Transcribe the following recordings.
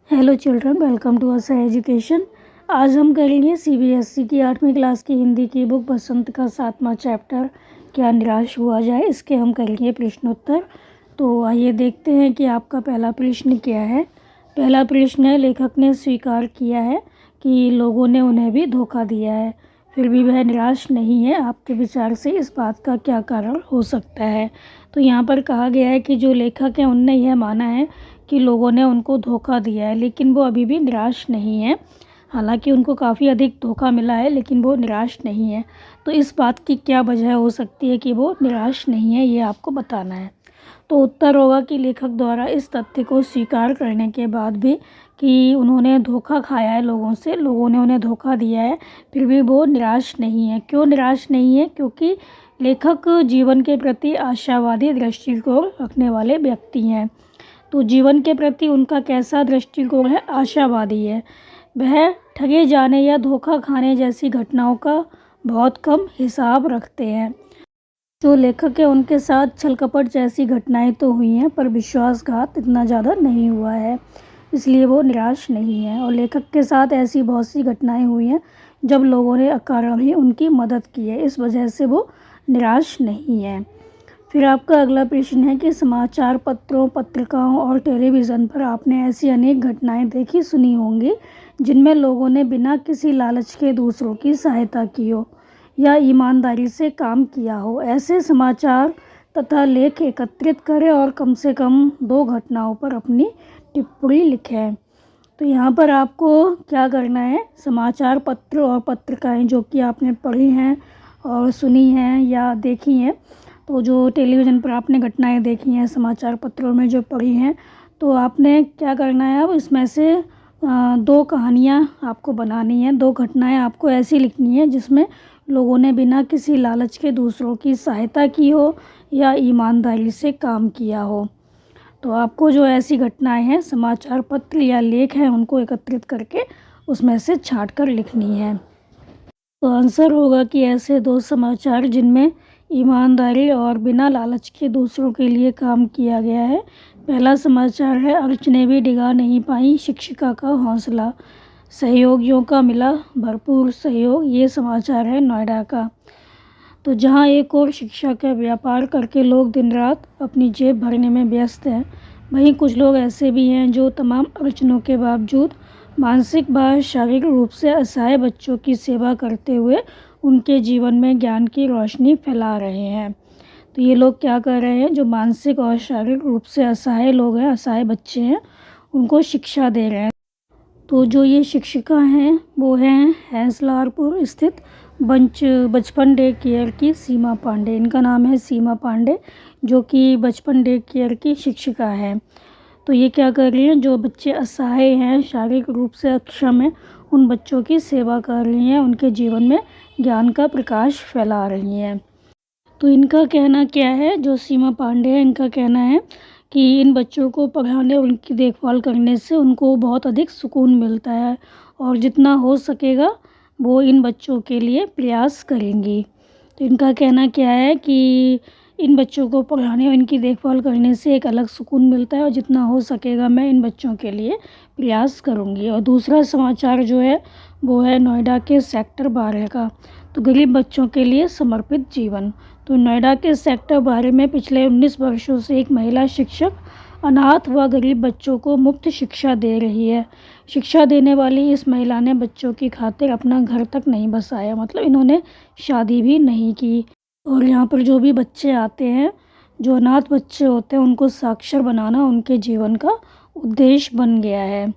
Hello children, welcome to असा education. आज हम करेंगे सीबीएसई की 8वीं क्लास की हिंदी की बुक बसंत का 7वां चैप्टर क्या निराश हुआ जाए, इसके हम करेंगे प्रश्नोत्तर। तो आइए देखते हैं कि आपका पहला प्रश्न क्या है। पहला प्रश्न है, लेखक ने स्वीकार किया है कि लोगों ने उन्हें भी धोखा दिया है, फिर भी वह निराश नहीं है। आपके विचार से इस बात का क्या कारण हो सकता है। तो यहाँ पर कहा गया है कि जो लेखक हैं उनने यह माना है कि लोगों ने उनको धोखा दिया है, लेकिन वो अभी भी निराश नहीं है। हालांकि उनको काफ़ी अधिक धोखा मिला है, लेकिन वो निराश नहीं है। तो इस बात की क्या वजह हो सकती है कि वो निराश नहीं है, ये आपको बताना है। तो उत्तर होगा कि लेखक द्वारा इस तथ्य को स्वीकार करने के बाद भी कि उन्होंने धोखा खाया है लोगों से, लोगों ने उन्हें धोखा दिया है, फिर भी वो निराश नहीं है। क्यों निराश नहीं है? क्योंकि लेखक जीवन के प्रति आशावादी दृष्टिकोण रखने वाले व्यक्ति हैं। तो जीवन के प्रति उनका कैसा दृष्टिकोण है? आशावादी है। वह ठगे जाने या धोखा खाने जैसी घटनाओं का बहुत कम हिसाब रखते हैं। जो लेखक है उनके साथ छल कपट जैसी घटनाएं तो हुई हैं, पर विश्वासघात इतना ज़्यादा नहीं हुआ है, इसलिए वो निराश नहीं है। और लेखक के साथ ऐसी बहुत सी घटनाएं हुई हैं जब लोगों ने अकारण ही उनकी मदद की है, इस वजह से वो निराश नहीं है। फिर आपका अगला प्रश्न है कि समाचार पत्रों, पत्रिकाओं और टेलीविज़न पर आपने ऐसी अनेक घटनाएं देखी सुनी होंगी जिनमें लोगों ने बिना किसी लालच के दूसरों की सहायता की हो या ईमानदारी से काम किया हो। ऐसे समाचार तथा लेख एकत्रित करें और कम से कम 2 घटनाओं पर अपनी टिप्पणी लिखें। तो यहाँ पर आपको क्या करना है, समाचार पत्र और पत्रिकाएं जो कि आपने पढ़ी हैं और सुनी हैं या देखी हैं, तो जो टेलीविज़न पर आपने घटनाएं देखी हैं, समाचार पत्रों में जो पढ़ी हैं, तो आपने क्या करना है, अब इसमें से 2 कहानियाँ आपको बनानी है। 2 घटनाएं आपको ऐसी लिखनी है जिसमें लोगों ने बिना किसी लालच के दूसरों की सहायता की हो या ईमानदारी से काम किया हो। तो आपको जो ऐसी घटनाएं हैं, समाचार पत्र या लेख हैं, उनको एकत्रित करके उसमें से छांट कर लिखनी है। तो आंसर होगा कि ऐसे 2 समाचार जिनमें ईमानदारी और बिना लालच के दूसरों के लिए काम किया गया है। पहला समाचार है, अर्च ने भी डिगा नहीं पाई शिक्षिका का हौसला, सहयोगियों का मिला भरपूर सहयोग। ये समाचार है नोएडा का। तो जहां एक और शिक्षा का व्यापार करके लोग दिन रात अपनी जेब भरने में व्यस्त हैं, वहीं कुछ लोग ऐसे भी हैं जो तमाम अड़चनों के बावजूद मानसिक व शारीरिक रूप से असहाय बच्चों की सेवा करते हुए उनके जीवन में ज्ञान की रोशनी फैला रहे हैं। तो ये लोग क्या कर रहे हैं, जो मानसिक और शारीरिक रूप से असहाय लोग हैं, असहाय बच्चे हैं, उनको शिक्षा दे रहे हैं। तो जो ये शिक्षिका हैं वो हैं हैंसलारपुर स्थित बचपन डे केयर की सीमा पांडे। इनका नाम है सीमा पांडे, जो कि बचपन डे केयर की शिक्षिका है। तो ये क्या कर रही हैं, जो बच्चे असहाय हैं, शारीरिक रूप से अक्षम हैं, उन बच्चों की सेवा कर रही हैं, उनके जीवन में ज्ञान का प्रकाश फैला रही हैं। तो इनका कहना क्या है, जो सीमा पांडे है, इनका कहना है कि इन बच्चों को पढ़ाने और उनकी देखभाल करने से उनको बहुत अधिक सुकून मिलता है और जितना हो सकेगा वो इन बच्चों के लिए प्रयास करेंगी। तो इनका कहना क्या है कि इन बच्चों को पढ़ाने और इनकी देखभाल करने से एक अलग सुकून मिलता है और जितना हो सकेगा मैं इन बच्चों के लिए प्रयास करूँगी। और दूसरा समाचार जो है वो है नोएडा के सेक्टर 12 का। तो गरीब बच्चों के लिए समर्पित जीवन। तो नोएडा के सेक्टर 12 में पिछले 19 वर्षों से एक महिला शिक्षक अनाथ व गरीब बच्चों को मुफ्त शिक्षा दे रही है। शिक्षा देने वाली इस महिला ने बच्चों की खातिर अपना घर तक नहीं बसाया, मतलब इन्होंने शादी भी नहीं की। और यहाँ पर जो भी बच्चे आते हैं, जो अनाथ बच्चे होते हैं, उनको साक्षर बनाना उनके जीवन का उद्देश्य बन गया है।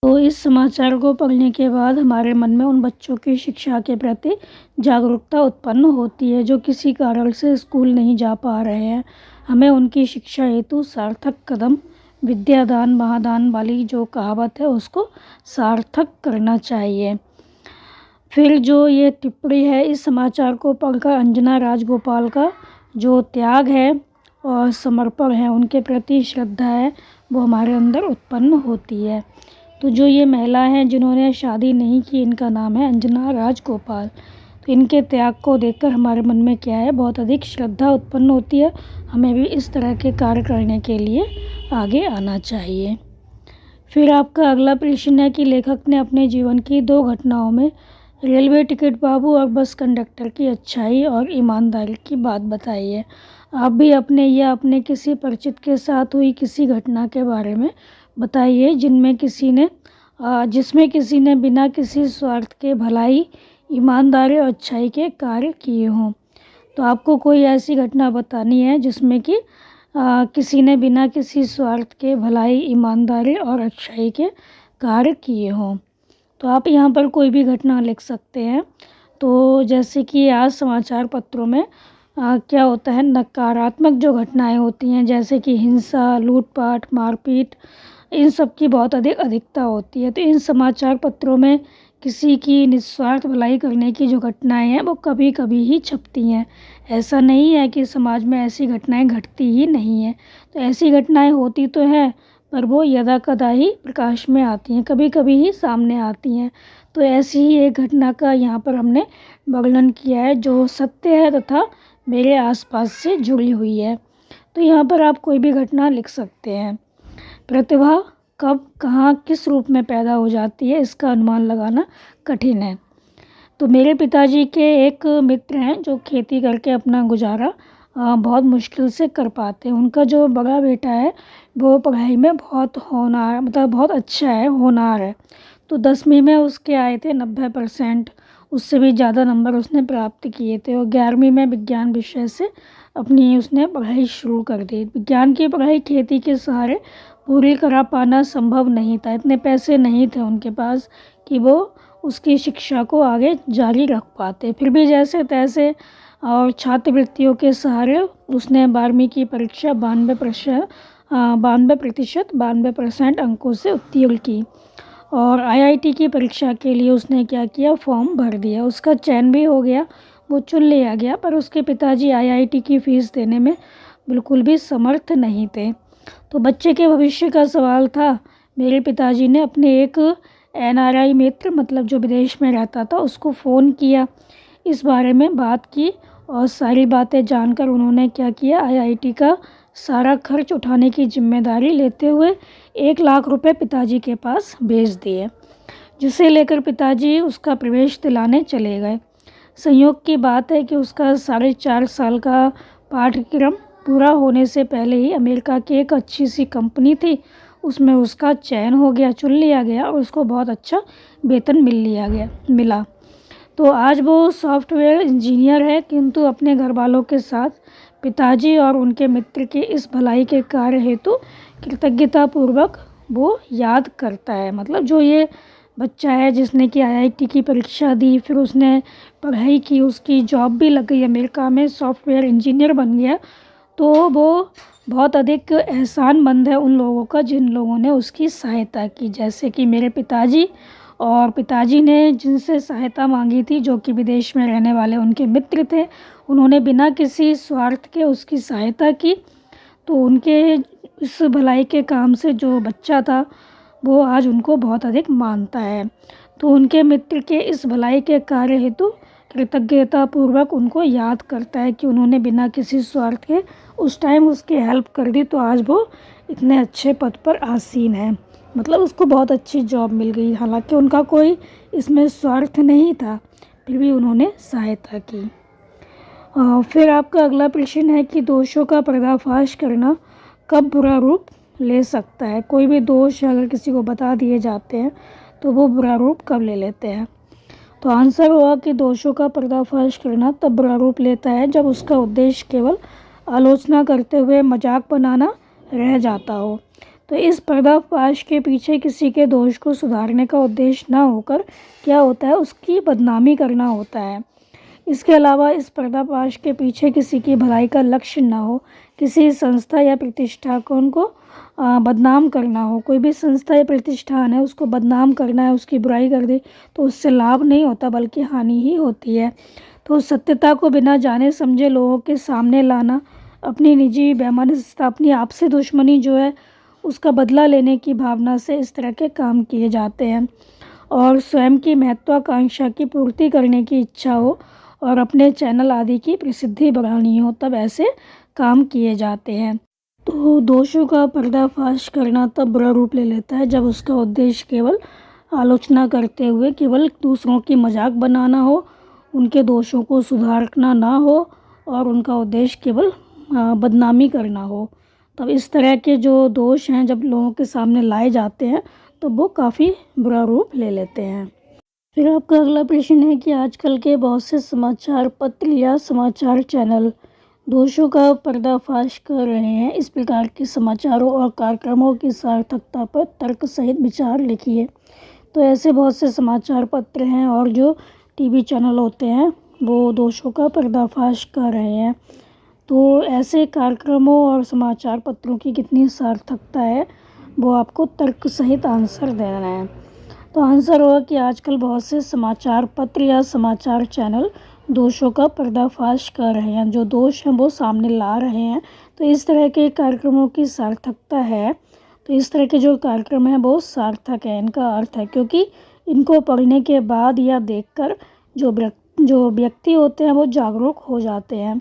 तो इस समाचार को पढ़ने के बाद हमारे मन में उन बच्चों की शिक्षा के प्रति जागरूकता उत्पन्न होती है जो किसी कारण से स्कूल नहीं जा पा रहे हैं। हमें उनकी शिक्षा हेतु सार्थक कदम, विद्यादान महादान वाली जो कहावत है उसको सार्थक करना चाहिए। फिर जो ये टिप्पणी है, इस समाचार को पढ़कर अंजना राजगोपाल का जो त्याग है और समर्पण है, उनके प्रति श्रद्धा है, वो हमारे अंदर उत्पन्न होती है। तो जो ये महिला हैं जिन्होंने शादी नहीं की, इनका नाम है अंजना राजगोपाल। तो इनके त्याग को देखकर हमारे मन में क्या है, बहुत अधिक श्रद्धा उत्पन्न होती है। हमें भी इस तरह के कार्य करने के लिए आगे आना चाहिए। फिर आपका अगला प्रश्न है कि लेखक ने अपने जीवन की 2 घटनाओं में रेलवे टिकट बाबू और बस कंडक्टर की अच्छाई और ईमानदारी की बात बताई है। आप भी अपने या अपने किसी परिचित के साथ हुई किसी घटना के बारे में बताइए जिसमें किसी ने बिना किसी स्वार्थ के भलाई, ईमानदारी और अच्छाई के कार्य किए हों। तो आपको कोई ऐसी घटना बतानी है जिसमें कि किसी ने बिना किसी स्वार्थ के भलाई, ईमानदारी और अच्छाई के कार्य किए हों। तो आप यहाँ पर कोई भी घटना लिख सकते हैं। तो जैसे कि आज समाचार पत्रों में क्या होता है, नकारात्मक जो घटनाएं होती हैं जैसे कि हिंसा, लूटपाट, मारपीट, इन सब की बहुत अधिकता होती है। तो इन समाचार पत्रों में किसी की निस्वार्थ भलाई करने की जो घटनाएं हैं वो कभी कभी ही छपती हैं। ऐसा नहीं है कि समाज में ऐसी घटनाएं घटती ही नहीं हैं। तो ऐसी घटनाएं होती तो हैं, पर वो यदाकदा ही प्रकाश में आती हैं, कभी कभी ही सामने आती हैं। तो ऐसी ही एक घटना का यहाँ पर हमने वर्णन किया है जो सत्य है तथा मेरे आसपास से जुड़ी हुई है। तो यहाँ पर आप कोई भी घटना लिख सकते हैं। प्रतिभा कब, कहाँ, किस रूप में पैदा हो जाती है, इसका अनुमान लगाना कठिन है। तो मेरे पिताजी के एक मित्र हैं जो खेती करके अपना गुजारा बहुत मुश्किल से कर पाते हैं। उनका जो बड़ा बेटा है वो पढ़ाई में बहुत होनहार, मतलब बहुत अच्छा है, होनहार है। तो 10वीं में उसके आए थे 90%, उससे भी ज़्यादा नंबर उसने प्राप्त किए थे। और 11वीं में विज्ञान विषय से अपनी उसने पढ़ाई शुरू कर दी। विज्ञान की पढ़ाई खेती के सहारे पूरी करा पाना संभव नहीं था, इतने पैसे नहीं थे उनके पास कि वो उसकी शिक्षा को आगे जारी रख पाते। फिर भी जैसे तैसे और छात्रवृत्तियों के सहारे उसने 12वीं की परीक्षा 92% अंकों से उत्तीर्ण की। और आईआईटी की परीक्षा के लिए उसने क्या किया, फॉर्म भर दिया। उसका चयन भी हो गया, वो चुन लिया गया। पर उसके पिताजी आईआईटी की फ़ीस देने में बिल्कुल भी समर्थ नहीं थे। तो बच्चे के भविष्य का सवाल था। मेरे पिताजी ने अपने एक एनआरआई मित्र, मतलब जो विदेश में रहता था, उसको फ़ोन किया, इस बारे में बात की और सारी बातें जानकर उन्होंने क्या किया, आईआईटी का सारा खर्च उठाने की जिम्मेदारी लेते हुए 1 लाख रुपए पिताजी के पास भेज दिए, जिसे लेकर पिताजी उसका प्रवेश दिलाने चले गए। संयोग की बात है कि उसका 4.5 साल का पाठ्यक्रम पूरा होने से पहले ही अमेरिका की एक अच्छी सी कंपनी थी, उसमें उसका चयन हो गया, चुन लिया गया और उसको बहुत अच्छा वेतन मिला। तो आज वो सॉफ्टवेयर इंजीनियर है, किंतु अपने घर वालों के साथ पिताजी और उनके मित्र के इस भलाई के कार्य हेतु कृतज्ञतापूर्वक वो याद करता है। मतलब जो ये बच्चा है जिसने कि आईआईटी की परीक्षा दी, फिर उसने पढ़ाई की, उसकी जॉब भी लग गई, अमेरिका में सॉफ्टवेयर इंजीनियर बन गया, तो वो बहुत अधिक एहसानमंद है उन लोगों का जिन लोगों ने उसकी सहायता की। जैसे कि मेरे पिताजी, और पिताजी ने जिनसे सहायता मांगी थी जो कि विदेश में रहने वाले उनके मित्र थे, उन्होंने बिना किसी स्वार्थ के उसकी सहायता की। तो उनके इस भलाई के काम से जो बच्चा था वो आज उनको बहुत अधिक मानता है। तो उनके मित्र के इस भलाई के कार्य हेतु कृतज्ञतापूर्वक उनको याद करता है कि उन्होंने बिना किसी स्वार्थ के उस टाइम उसकी हेल्प कर दी, तो आज वो इतने अच्छे पद पर आसीन है। मतलब उसको बहुत अच्छी जॉब मिल गई, हालांकि उनका कोई इसमें स्वार्थ नहीं था, फिर भी उन्होंने सहायता की। फिर आपका अगला प्रश्न है कि दोषों का पर्दाफाश करना कब बुरा रूप ले सकता है। कोई भी दोष अगर किसी को बता दिए जाते हैं तो वो बुरा रूप कब ले लेते हैं। तो आंसर हुआ कि दोषों का पर्दाफाश करना तब बुरा रूप लेता है जब उसका उद्देश्य केवल आलोचना करते हुए मजाक बनाना रह जाता हो। तो इस पर्दाफाश के पीछे किसी के दोष को सुधारने का उद्देश्य ना होकर क्या होता है, उसकी बदनामी करना होता है। इसके अलावा इस पर्दाफाश के पीछे किसी की भलाई का लक्ष्य ना हो, किसी संस्था या प्रतिष्ठान को बदनाम करना हो। कोई भी संस्था या प्रतिष्ठान है उसको बदनाम करना है, उसकी बुराई कर दे तो उससे लाभ नहीं होता बल्कि हानि ही होती है। तो सत्यता को बिना जाने समझे लोगों के सामने लाना, अपनी निजी बेईमानी, अपनी आपसी दुश्मनी जो है उसका बदला लेने की भावना से इस तरह के काम किए जाते हैं। और स्वयं की महत्वाकांक्षा की पूर्ति करने की इच्छा हो और अपने चैनल आदि की प्रसिद्धि बढ़ानी हो, तब ऐसे काम किए जाते हैं। तो दोषों का पर्दाफाश करना तब बुरा रूप ले लेता है जब उसका उद्देश्य केवल आलोचना करते हुए केवल दूसरों की मजाक बनाना हो, उनके दोषों को सुधारना ना हो और उनका उद्देश्य केवल बदनामी करना हो। तब इस तरह के जो दोष हैं जब लोगों के सामने लाए जाते हैं तो वो काफ़ी बुरा रूप ले लेते हैं। फिर आपका अगला प्रश्न है कि आजकल के बहुत से समाचार पत्र या समाचार चैनल दोषों का पर्दाफाश कर रहे हैं। इस प्रकार के समाचारों और कार्यक्रमों की सार्थकता पर तर्क सहित विचार लिखिए। तो ऐसे बहुत से समाचार पत्र हैं और जो टीवी चैनल होते हैं वो दोषों का पर्दाफाश कर रहे हैं। तो ऐसे कार्यक्रमों और समाचार पत्रों की कितनी सार्थकता है वो आपको तर्क सहित आंसर देना है। तो आंसर होगा कि आजकल बहुत से समाचार पत्र या समाचार चैनल दोषों का पर्दाफाश कर रहे हैं, जो दोष हैं वो सामने ला रहे हैं। तो इस तरह के कार्यक्रमों की सार्थकता है, तो इस तरह के जो कार्यक्रम हैं वो सार्थक है, इनका अर्थ है, क्योंकि इनको पढ़ने के बाद या देखकर जो व्यक्ति होते हैं वो जागरूक हो जाते हैं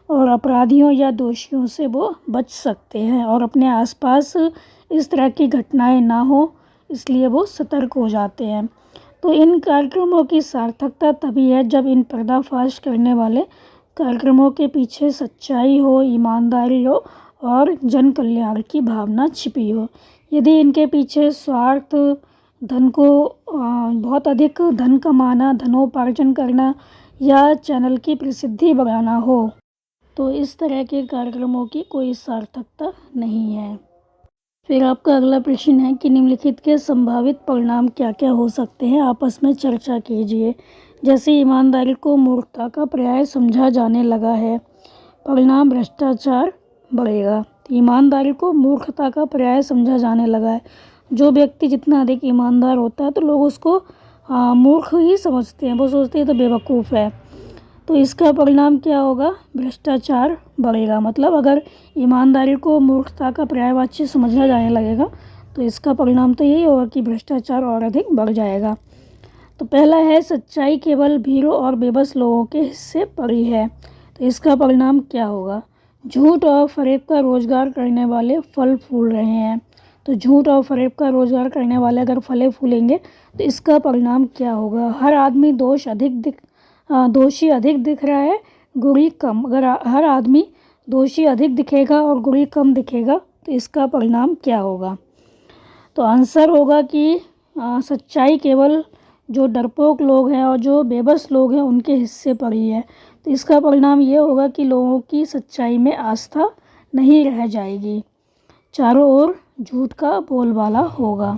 और अपराधियों या दोषियों से वो बच सकते हैं और अपने आसपास इस तरह की घटनाएं ना हो इसलिए वो सतर्क हो जाते हैं। तो इन कार्यक्रमों की सार्थकता तभी है जब इन पर्दाफाश करने वाले कार्यक्रमों के पीछे सच्चाई हो, ईमानदारी हो और जन कल्याण की भावना छिपी हो। यदि इनके पीछे स्वार्थ, धन को बहुत अधिक धन कमाना, धनोपार्जन करना या चैनल की प्रसिद्धि बढ़ाना हो तो इस तरह के कार्यक्रमों की कोई सार्थकता नहीं है। फिर आपका अगला प्रश्न है कि निम्नलिखित के संभावित परिणाम क्या क्या हो सकते हैं, आपस में चर्चा कीजिए। जैसे ईमानदारी को मूर्खता का पर्याय समझा जाने लगा है, परिणाम भ्रष्टाचार बढ़ेगा। ईमानदारी को मूर्खता का पर्याय समझा जाने लगा है। जो व्यक्ति जितना अधिक ईमानदार होता है तो लोग उसको मूर्ख ही समझते हैं, वो सोचते हैं तो बेवकूफ़ है। तो इसका परिणाम क्या होगा? भ्रष्टाचार बढ़ेगा। मतलब अगर ईमानदारी को मूर्खता का पर्यायवाची समझा जाने लगेगा तो इसका परिणाम तो यही होगा कि भ्रष्टाचार और अधिक बढ़ जाएगा। तो पहला है सच्चाई केवल भीड़ों और बेबस लोगों के हिस्से पड़ी है। तो इसका परिणाम क्या होगा? झूठ और फरेब का रोजगार करने वाले फल फूल रहे हैं। तो झूठ और फरेब का रोजगार करने वाले अगर फले फूलेंगे तो इसका परिणाम क्या होगा? हर आदमी दोषी अधिक दिख रहा है, गुरी कम। अगर हर आदमी दोषी अधिक दिखेगा और गुरी कम दिखेगा तो इसका परिणाम क्या होगा? तो आंसर होगा कि सच्चाई केवल जो डरपोक लोग हैं और जो बेबस लोग हैं उनके हिस्से पड़ी है। तो इसका परिणाम ये होगा कि लोगों की सच्चाई में आस्था नहीं रह जाएगी, चारों ओर झूठ का बोलबाला होगा।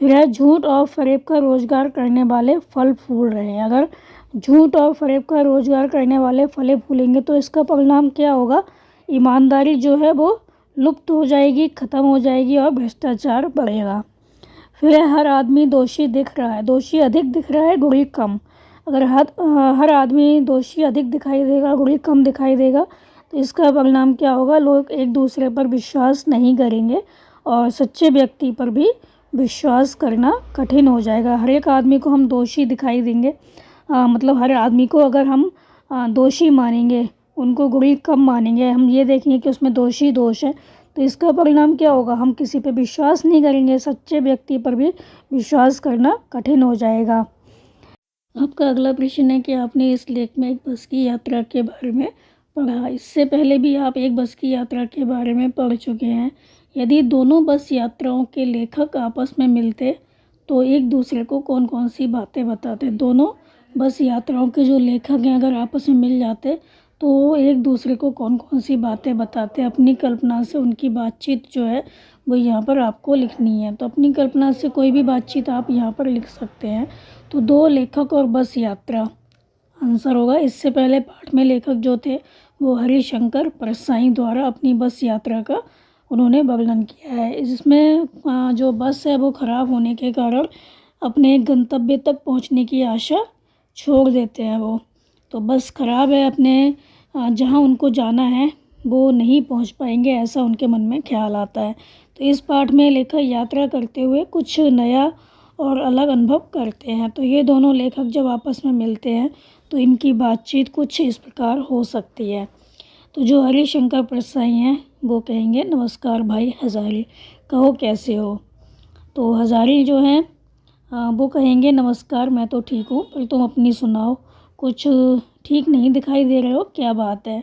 फिर है झूठ और फरेब का रोजगार करने वाले फल फूल रहे हैं। अगर झूठ और फरेब का रोजगार करने वाले फले फूलेंगे तो इसका परिणाम क्या होगा? ईमानदारी जो है वो लुप्त हो जाएगी, ख़त्म हो जाएगी और भ्रष्टाचार बढ़ेगा। फिर हर आदमी दोषी दिख रहा है, दोषी अधिक दिख रहा है, गुरी कम। अगर हर आदमी दोषी अधिक दिखाई देगा, गुरी कम दिखाई देगा तो इसका परिणाम क्या होगा? लोग एक दूसरे पर विश्वास नहीं करेंगे और सच्चे व्यक्ति पर भी विश्वास करना कठिन हो जाएगा। हर एक आदमी को हम दोषी दिखाई देंगे, मतलब हर आदमी को अगर हम दोषी मानेंगे, उनको गुरी कम मानेंगे, हम ये देखेंगे कि उसमें दोष है तो इसका परिणाम क्या होगा? हम किसी पे विश्वास नहीं करेंगे, सच्चे व्यक्ति पर भी विश्वास करना कठिन हो जाएगा। आपका अगला प्रश्न है कि आपने इस लेख में एक बस की यात्रा के बारे में पढ़ा। इससे पहले भी आप एक बस की यात्रा के बारे में पढ़ चुके हैं। यदि दोनों बस यात्राओं के लेखक आपस में मिलते तो एक दूसरे को कौन कौन सी बातें बताते? दोनों बस यात्राओं के जो लेखक हैं अगर आपस में मिल जाते तो एक दूसरे को कौन कौन सी बातें बताते? अपनी कल्पना से उनकी बातचीत जो है वो यहाँ पर आपको लिखनी है। तो अपनी कल्पना से कोई भी बातचीत आप यहाँ पर लिख सकते हैं। तो दो लेखक और बस यात्रा आंसर होगा। इससे पहले पाठ में लेखक जो थे वो हरिशंकर परसाई द्वारा अपनी बस यात्रा का उन्होंने वर्णन किया है। इसमें जो बस है वो ख़राब होने के कारण अपने गंतव्य तक पहुँचने की आशा छोड़ देते हैं वो। तो बस ख़राब है, अपने जहाँ उनको जाना है वो नहीं पहुँच पाएंगे, ऐसा उनके मन में ख्याल आता है। तो इस पाठ में लेखक यात्रा करते हुए कुछ नया और अलग अनुभव करते हैं। तो ये दोनों लेखक जब आपस में मिलते हैं तो इनकी बातचीत कुछ इस प्रकार हो सकती है। तो जो हरिशंकर परसाई हैं वो कहेंगे नमस्कार भाई हज़ारी, कहो कैसे हो। तो हज़ारी जो हैं वो कहेंगे नमस्कार, मैं तो ठीक हूँ, पर तुम अपनी सुनाओ, कुछ ठीक नहीं दिखाई दे रहे हो, क्या बात है।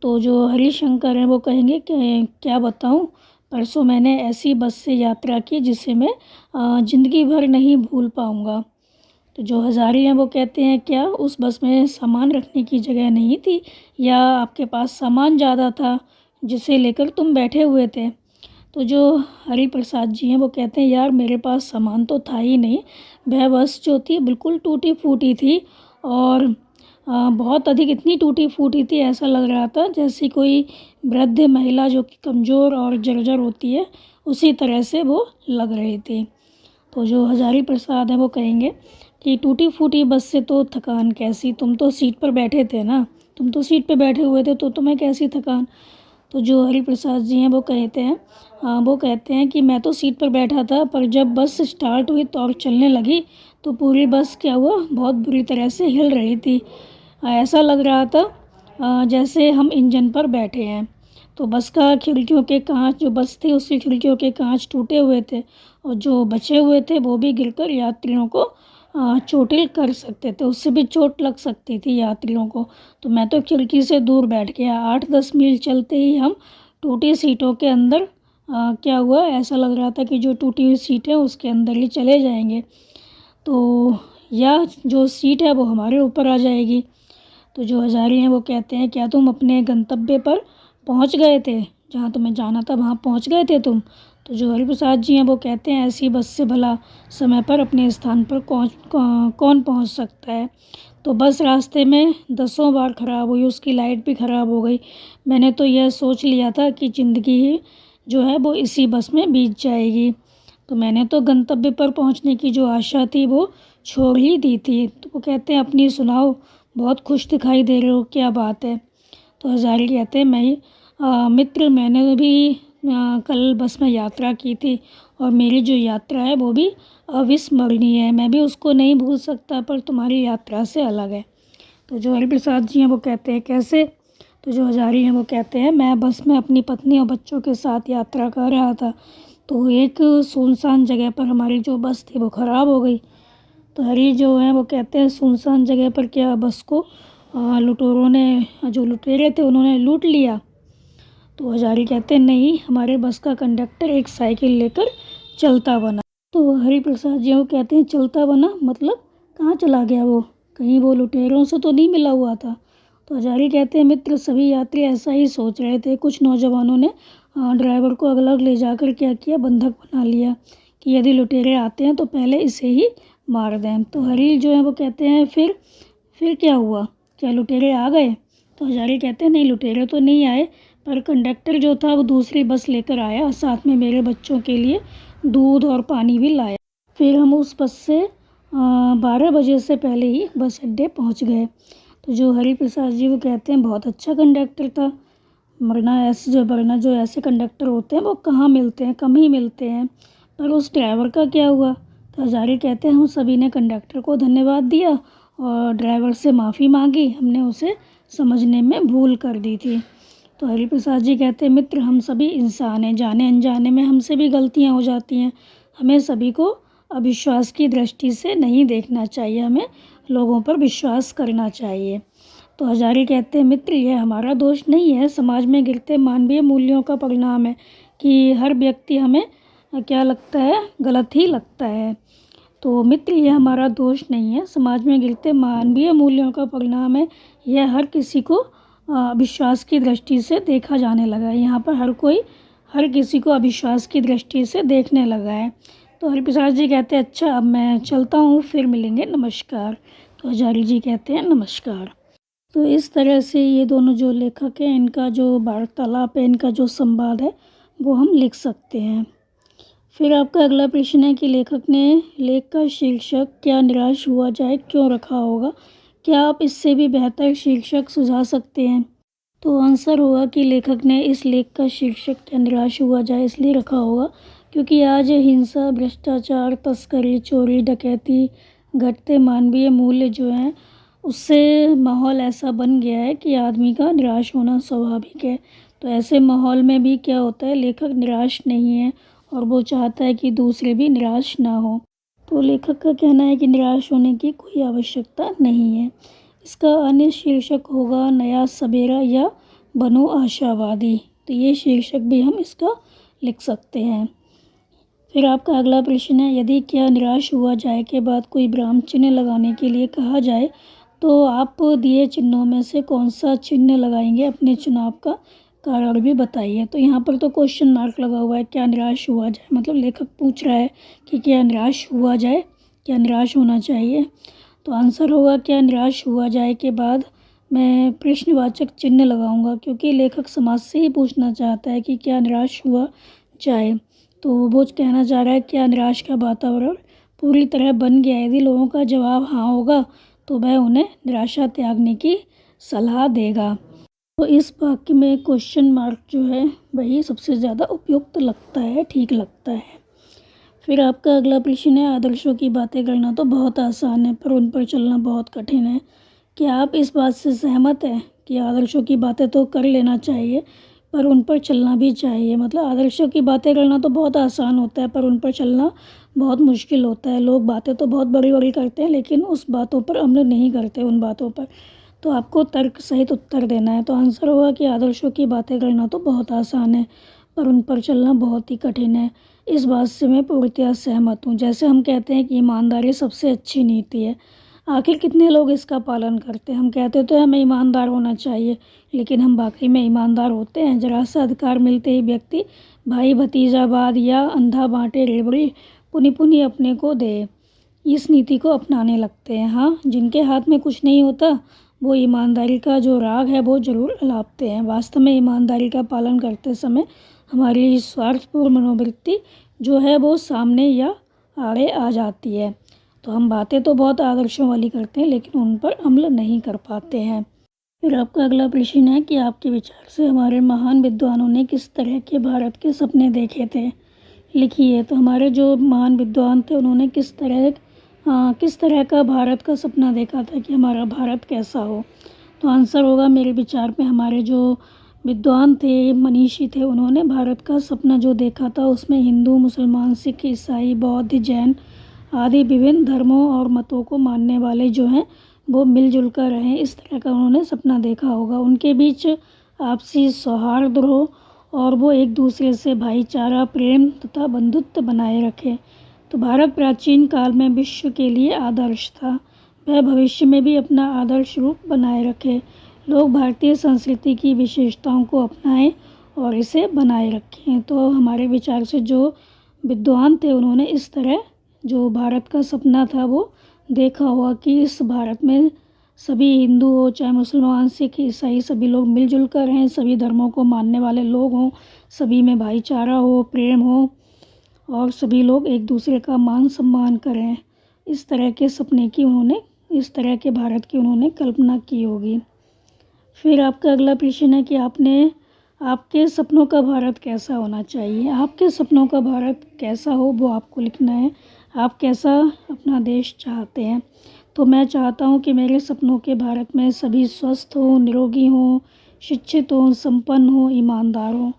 तो जो हरिशंकर हैं वो कहेंगे कि क्या बताऊँ, परसों मैंने ऐसी बस से यात्रा की जिसे मैं ज़िंदगी भर नहीं भूल पाऊँगा। तो जो हज़ारी हैं वो कहते हैं क्या उस बस में सामान रखने की जगह नहीं थी, या आपके पास सामान ज़्यादा था जिसे लेकर तुम बैठे हुए थे। तो जो हरि प्रसाद जी हैं वो कहते हैं यार मेरे पास सामान तो था ही नहीं, वह बस जो थी बिल्कुल टूटी फूटी थी, और बहुत अधिक इतनी टूटी फूटी थी, ऐसा लग रहा था जैसे कोई वृद्ध महिला जो कि कमज़ोर और जर्जर होती है उसी तरह से वो लग रही थी। तो जो हज़ारी प्रसाद हैं वो कहेंगे कि टूटी फूटी बस से तो थकान कैसी, तुम तो सीट पर बैठे थे ना, तुम तो सीट पर बैठे हुए थे, तो तुम्हें कैसी थकान। तो जो हरि प्रसाद जी हैं वो कहते हैं कि मैं तो सीट पर बैठा था, पर जब बस स्टार्ट हुई तो और चलने लगी तो पूरी बस क्या हुआ, बहुत बुरी तरह से हिल रही थी। ऐसा लग रहा था जैसे हम इंजन पर बैठे हैं। तो बस का खिड़कियों के कांच, जो बस थी उसकी खिड़कियों के कांच टूटे हुए थे, और जो बचे हुए थे वो भी गिरकर यात्रियों को चोटिल कर सकते थे, उससे भी चोट लग सकती थी यात्रियों को। तो मैं तो खिड़की से दूर बैठ गया। 8-10 मील चलते ही हम टूटी सीटों के अंदर क्या हुआ, ऐसा लग रहा था कि जो टूटी हुई सीट है उसके अंदर ही चले जाएंगे, तो या जो सीट है वो हमारे ऊपर आ जाएगी। तो जो हज़ारी हैं वो कहते हैं क्या तुम अपने गंतव्य पर पहुंच गए थे, जहां तुम्हें जाना था वहां पहुंच गए थे तुम। तो जो हरिप्रसाद जी हैं वो कहते हैं ऐसी बस से भला समय पर अपने स्थान पर कौन पहुंच सकता है। तो बस रास्ते में 10 बार ख़राब हुई, उसकी लाइट भी ख़राब हो गई। मैंने तो यह सोच लिया था कि ज़िंदगी ही जो है वो इसी बस में बीत जाएगी। तो मैंने तो गंतव्य पर पहुंचने की जो आशा थी वो छोड़ ही दी थी। तो वो कहते हैं अपनी सुनाओ, बहुत खुश दिखाई दे रहे हो, क्या बात है। तो हज़ारी कहते हैं मित्र मैंने भी कल बस में यात्रा की थी, और मेरी जो यात्रा है वो भी अविस्मरणीय है, मैं भी उसको नहीं भूल सकता, पर तुम्हारी यात्रा से अलग है। तो जो हरिप्रसाद जी हैं वो कहते हैं कैसे। तो जो हज़ारी हैं वो कहते हैं मैं बस में अपनी पत्नी और बच्चों के साथ यात्रा कर रहा था, तो एक सुनसान जगह पर हमारी जो बस थी वो ख़राब हो गई। तो हरी जो है वो कहते हैं सुनसान जगह पर क्या बस को लुटेरों ने, जो लुटेरे थे उन्होंने लूट लिया। तो हज़ारी कहते हैं नहीं, हमारे बस का कंडक्टर एक साइकिल लेकर चलता बना। तो हरि प्रसाद जी वो कहते हैं चलता बना मतलब कहाँ चला गया वो, कहीं वो लुटेरों से तो नहीं मिला हुआ था। तो हज़ारी कहते हैं मित्र सभी यात्री ऐसा ही सोच रहे थे। कुछ नौजवानों ने ड्राइवर को अलग ले जाकर क्या किया, बंधक बना लिया कि यदि लुटेरे आते हैं तो पहले इसे ही मार दें। तो हरी जो है वो कहते हैं फिर क्या हुआ, क्या लुटेरे आ गए। तो हज़ारी कहते हैं नहीं, लुटेरे तो नहीं आए, पर कंडक्टर जो था वो दूसरी बस लेकर आया, साथ में मेरे बच्चों के लिए दूध और पानी भी लाया। फिर हम उस बस से 12 बजे से पहले ही बस अड्डे पहुंच गए। तो जो हरि प्रसाद जी वो कहते हैं बहुत अच्छा कंडक्टर था, वरना जो ऐसे कंडक्टर होते हैं वो कहाँ मिलते हैं, कम ही मिलते हैं। पर उस ड्राइवर का क्या हुआ। तो हज़ारी कहते हैं हम सभी ने कंडक्टर को धन्यवाद दिया और ड्राइवर से माफ़ी मांगी, हमने उसे समझने में भूल कर दी थी। तो हरिप्रसाद जी कहते हैं मित्र हम सभी इंसान हैं, जाने अनजाने में हमसे भी गलतियां हो जाती हैं, हमें सभी को अविश्वास की दृष्टि से नहीं देखना चाहिए, हमें लोगों पर विश्वास करना चाहिए। तो हज़ारी कहते हैं मित्र यह हमारा दोष नहीं है, समाज में गिरते मानवीय मूल्यों का परिणाम है कि हर व्यक्ति हमें क्या लगता है, गलत ही लगता है। तो मित्र यह हमारा दोष नहीं है, समाज में गिरते मानवीय मूल्यों का परिणाम है, यह हर किसी को अविश्वास की दृष्टि से देखा जाने लगा है। यहाँ पर हर किसी को अविश्वास की दृष्टि से देखने लगा है। तो हरिप्रसाद जी कहते हैं अच्छा अब मैं चलता हूँ, फिर मिलेंगे, नमस्कार। तो हज़ारी जी कहते हैं नमस्कार। तो इस तरह से ये दोनों जो लेखक हैं इनका जो वार्तालाप है, इनका जो संवाद है वो हम लिख सकते हैं। फिर आपका अगला प्रश्न है कि लेखक ने लेख का शीर्षक क्या निराश हुआ जाए क्यों रखा होगा, क्या आप इससे भी बेहतर शीर्षक सुझा सकते हैं। तो आंसर होगा कि लेखक ने इस लेख का शीर्षक क्या निराश हुआ जाए इसलिए रखा होगा क्योंकि आज हिंसा, भ्रष्टाचार, तस्करी, चोरी, डकैती, घटते मानवीय मूल्य जो हैं उससे माहौल ऐसा बन गया है कि आदमी का निराश होना स्वाभाविक है। तो ऐसे माहौल में भी क्या होता है, लेखक निराश नहीं है और वो चाहता है कि दूसरे भी निराश ना हो। तो लेखक का कहना है कि निराश होने की कोई आवश्यकता नहीं है। इसका अन्य शीर्षक होगा नया सवेरा या बनो आशावादी। तो ये शीर्षक भी हम इसका लिख सकते हैं। फिर आपका अगला प्रश्न है, यदि क्या निराश हुआ जाए के बाद कोई विराम चिन्ह लगाने के लिए कहा जाए तो आप दिए चिन्हों में से कौन सा चिन्ह लगाएंगे, अपने चुनाव का कारण भी बताइए। तो यहाँ पर तो क्वेश्चन मार्क लगा हुआ है, क्या निराश हुआ जाए, मतलब लेखक पूछ रहा है कि क्या निराश हुआ जाए, क्या निराश होना चाहिए। तो आंसर होगा क्या निराश हुआ जाए के बाद मैं प्रश्नवाचक चिन्ह लगाऊंगा, क्योंकि लेखक समाज से ही पूछना चाहता है कि क्या निराश हुआ जाए। तो वो कहना चाह रहा है क्या निराश का वातावरण पूरी तरह बन गया। यदि लोगों का जवाब हाँ होगा तो वह उन्हें निराशा त्यागने की सलाह देगा। तो इस वाक्य में क्वेश्चन मार्क जो है वही सबसे ज़्यादा उपयुक्त लगता है, ठीक लगता है। फिर आपका अगला प्रश्न है, आदर्शों की बातें करना तो बहुत आसान है पर उन पर चलना बहुत कठिन है। क्या आप इस बात से सहमत हैं कि आदर्शों की बातें तो कर लेना चाहिए पर उन पर चलना भी चाहिए। मतलब आदर्शों की बातें करना तो बहुत आसान होता है पर उन पर चलना बहुत मुश्किल होता है। लोग बातें तो बहुत बड़ी बड़ी करते हैं लेकिन उस बातों पर अमल नहीं करते, उन बातों पर। तो आपको तर्क सहित उत्तर देना है। तो आंसर होगा कि आदर्शों की बातें करना तो बहुत आसान है पर उन पर चलना बहुत ही कठिन है। इस बात से मैं पूर्णतया सहमत हूँ। जैसे हम कहते हैं कि ईमानदारी सबसे अच्छी नीति है, आखिर कितने लोग इसका पालन करते हैं। हम कहते तो हमें ईमानदार होना चाहिए लेकिन हम वाकई में ईमानदार होते हैं। जरा सा अधिकार मिलते ही व्यक्ति भाई भतीजावाद या अंधा बांटे रेवड़ी पुनि पुनि अपने को दे, इस नीति को अपनाने लगते हैं। हाँ, जिनके हाथ में कुछ नहीं होता वो ईमानदारी का जो राग है वो ज़रूर अलापते हैं। वास्तव में ईमानदारी का पालन करते समय हमारी स्वार्थपूर्ण मनोवृत्ति जो है वो सामने या आड़े आ जाती है। तो हम बातें तो बहुत आदर्शों वाली करते हैं लेकिन उन पर अमल नहीं कर पाते हैं। फिर आपका अगला प्रश्न है कि आपके विचार से हमारे महान विद्वानों ने किस तरह के भारत के सपने देखे थे, लिखिए। तो हमारे जो महान विद्वान थे उन्होंने किस तरह का भारत का सपना देखा था कि हमारा भारत कैसा हो। तो आंसर होगा मेरे विचार में हमारे जो विद्वान थे, मनीषी थे, उन्होंने भारत का सपना जो देखा था उसमें हिंदू, मुसलमान, सिख, ईसाई, बौद्ध, जैन आदि विभिन्न धर्मों और मतों को मानने वाले जो हैं वो मिलजुल कर रहें, इस तरह का उन्होंने सपना देखा होगा। उनके बीच आपसी सौहार्द हो और वो एक दूसरे से भाईचारा, प्रेम तथा बंधुत्व बनाए रखें। तो भारत प्राचीन काल में विश्व के लिए आदर्श था, वह भविष्य में भी अपना आदर्श रूप बनाए रखे। लोग भारतीय संस्कृति की विशेषताओं को अपनाएं और इसे बनाए रखें। तो हमारे विचार से जो विद्वान थे उन्होंने इस तरह जो भारत का सपना था वो देखा हुआ कि इस भारत में सभी हिंदू हो चाहे मुसलमान, सिख, ईसाई सभी लोग मिलजुल कर रहें, सभी धर्मों को मानने वाले लोग हों, सभी में भाईचारा हो, प्रेम हो और सभी लोग एक दूसरे का मान सम्मान करें। इस तरह के सपने की उन्होंने, इस तरह के भारत की उन्होंने कल्पना की होगी। फिर आपका अगला प्रश्न है कि आपके सपनों का भारत कैसा होना चाहिए। आपके सपनों का भारत कैसा हो वो आपको लिखना है। आप कैसा अपना देश चाहते हैं। तो मैं चाहता हूँ कि मेरे सपनों के भारत में सभी स्वस्थ हों, निरोगी हों, शिक्षित हों, संपन्न हों, ईमानदार हों।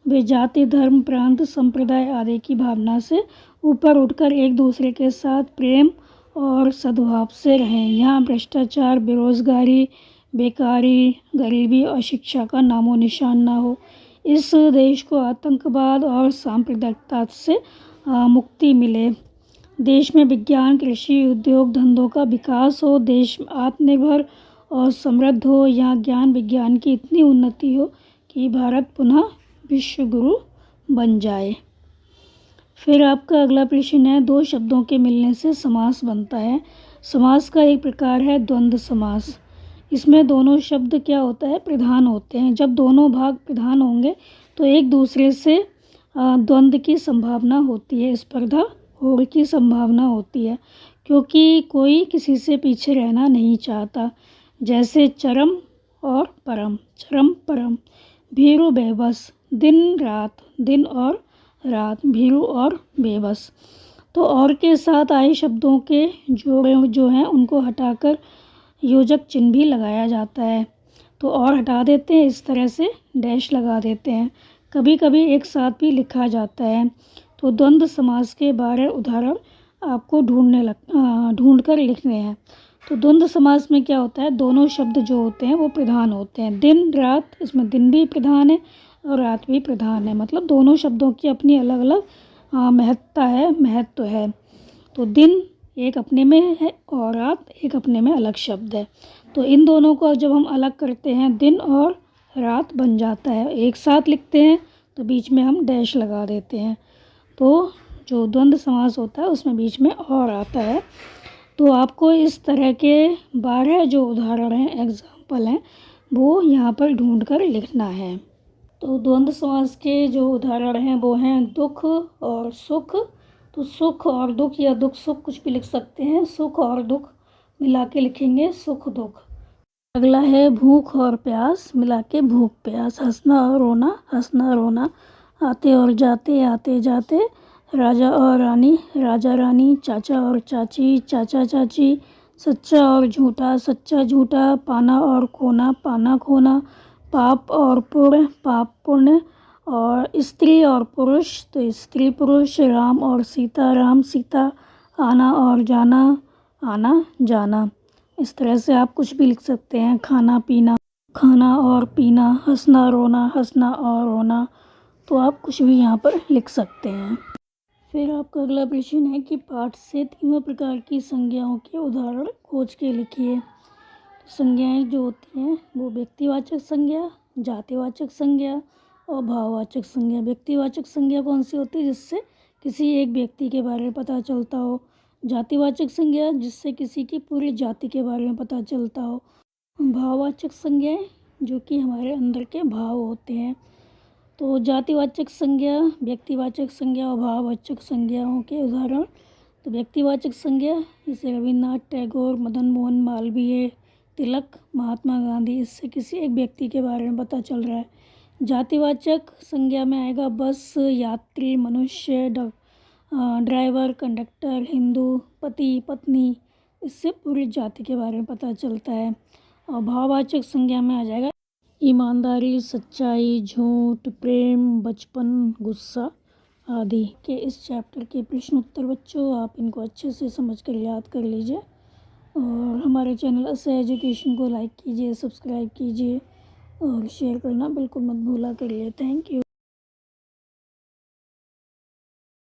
वे जाति, धर्म, प्रांत, संप्रदाय आदि की भावना से ऊपर उठकर एक दूसरे के साथ प्रेम और सद्भाव से रहें। यहाँ भ्रष्टाचार, बेरोजगारी, बेकारी, गरीबी और शिक्षा का नामो निशान ना हो। इस देश को आतंकवाद और सांप्रदायिकता से मुक्ति मिले। देश में विज्ञान, कृषि, उद्योग, धंधों का विकास हो। देश आत्मनिर्भर और समृद्ध हो। यहाँ ज्ञान विज्ञान की इतनी उन्नति हो कि भारत पुनः विश्व गुरु बन जाए। फिर आपका अगला प्रश्न है, दो शब्दों के मिलने से समास बनता है। समास का एक प्रकार है द्वंद्व समास। इसमें दोनों शब्द क्या होता है, प्रधान होते हैं। जब दोनों भाग प्रधान होंगे तो एक दूसरे से द्वंद्व की संभावना होती है, स्पर्धा होड़ की संभावना होती है, क्योंकि कोई किसी से पीछे रहना नहीं चाहता। जैसे चरम और परम, चरम परम, भीरू बेबस, दिन रात, दिन और रात, भीरू और बेबस। तो और के साथ आए शब्दों के जोड़े जो हैं उनको हटाकर योजक चिन्ह भी लगाया जाता है। तो और हटा देते हैं, इस तरह से डैश लगा देते हैं। कभी कभी एक साथ भी लिखा जाता है। तो द्वंद्व समास के 12 उदाहरण आपको ढूंढ कर लिखने हैं। तो द्वंद्व समास में क्या होता है, दोनों शब्द जो होते हैं वो प्रधान होते हैं। दिन रात, इसमें दिन भी प्रधान है और रात भी प्रधान है, मतलब दोनों शब्दों की अपनी अलग अलग महत्व है। तो दिन एक अपने में है और रात एक अपने में अलग शब्द है। तो इन दोनों को जब हम अलग करते हैं, दिन और रात बन जाता है। एक साथ लिखते हैं तो बीच में हम डैश लगा देते हैं। तो जो द्वंद्व समास होता है उसमें बीच में और आता है। तो आपको इस तरह के 12 जो उदाहरण हैं, एग्जाम्पल हैं, वो यहाँ पर ढूंढ कर लिखना है। तो द्वंद्व समास के जो उदाहरण हैं वो हैं दुख और सुख। तो सुख और दुख या दुख सुख कुछ भी लिख सकते हैं। सुख और दुख मिला के लिखेंगे सुख दुख। अगला है भूख और प्यास, मिला के भूख प्यास। हंसना और रोना, हंसना रोना। आते और जाते, आते जाते। राजा और रानी, राजा रानी। चाचा और चाची, चाचा चाची। सच्चा और झूठा, सच्चा झूठा। पाना और खोना, पाना खोना। पाप और पुण्य, पाप पुण्य। और स्त्री और पुरुष, तो स्त्री पुरुष। राम और सीता, राम सीता। आना और जाना, आना जाना। इस तरह से आप कुछ भी लिख सकते हैं। खाना पीना, खाना और पीना। हंसना रोना, हंसना और रोना। तो आप कुछ भी यहाँ पर लिख सकते हैं। फिर आपका अगला प्रश्न है कि पाठ से तीनों प्रकार की संज्ञाओं के उदाहरण खोज के लिखिए। तो संज्ञाएं जो होती हैं वो व्यक्तिवाचक संज्ञा, जातिवाचक संज्ञा और भाववाचक संज्ञा। व्यक्तिवाचक संज्ञा कौन सी होती है, जिससे किसी एक व्यक्ति के बारे में पता चलता हो। जातिवाचक संज्ञा, जिससे किसी की पूरी जाति के बारे में पता चलता हो। भाववाचक संज्ञाएं, जो कि हमारे अंदर के भाव होते हैं। तो जातिवाचक संज्ञा, व्यक्तिवाचक संज्ञा और भाववाचक संज्ञाओं के उदाहरण। तो व्यक्तिवाचक संज्ञा जैसे रविन्द्रनाथ टैगोर, मदन मोहन मालवीय, तिलक, महात्मा गांधी, इससे किसी एक व्यक्ति के बारे में पता चल रहा है। जातिवाचक संज्ञा में आएगा बस, यात्री, मनुष्य, ड्राइवर, कंडक्टर, हिंदू, पति, पत्नी, इससे पूरी जाति के बारे में पता चलता है। और भाववाचक संज्ञा में आ जाएगा ईमानदारी, सच्चाई, झूठ, प्रेम, बचपन, गुस्सा आदि। के इस चैप्टर के प्रश्न उत्तर बच्चों, आप इनको अच्छे से समझ कर याद कर लीजिए और हमारे चैनल असह एजुकेशन को लाइक कीजिए, सब्सक्राइब कीजिए और शेयर करना बिल्कुल मत भूला करिए। Thank you.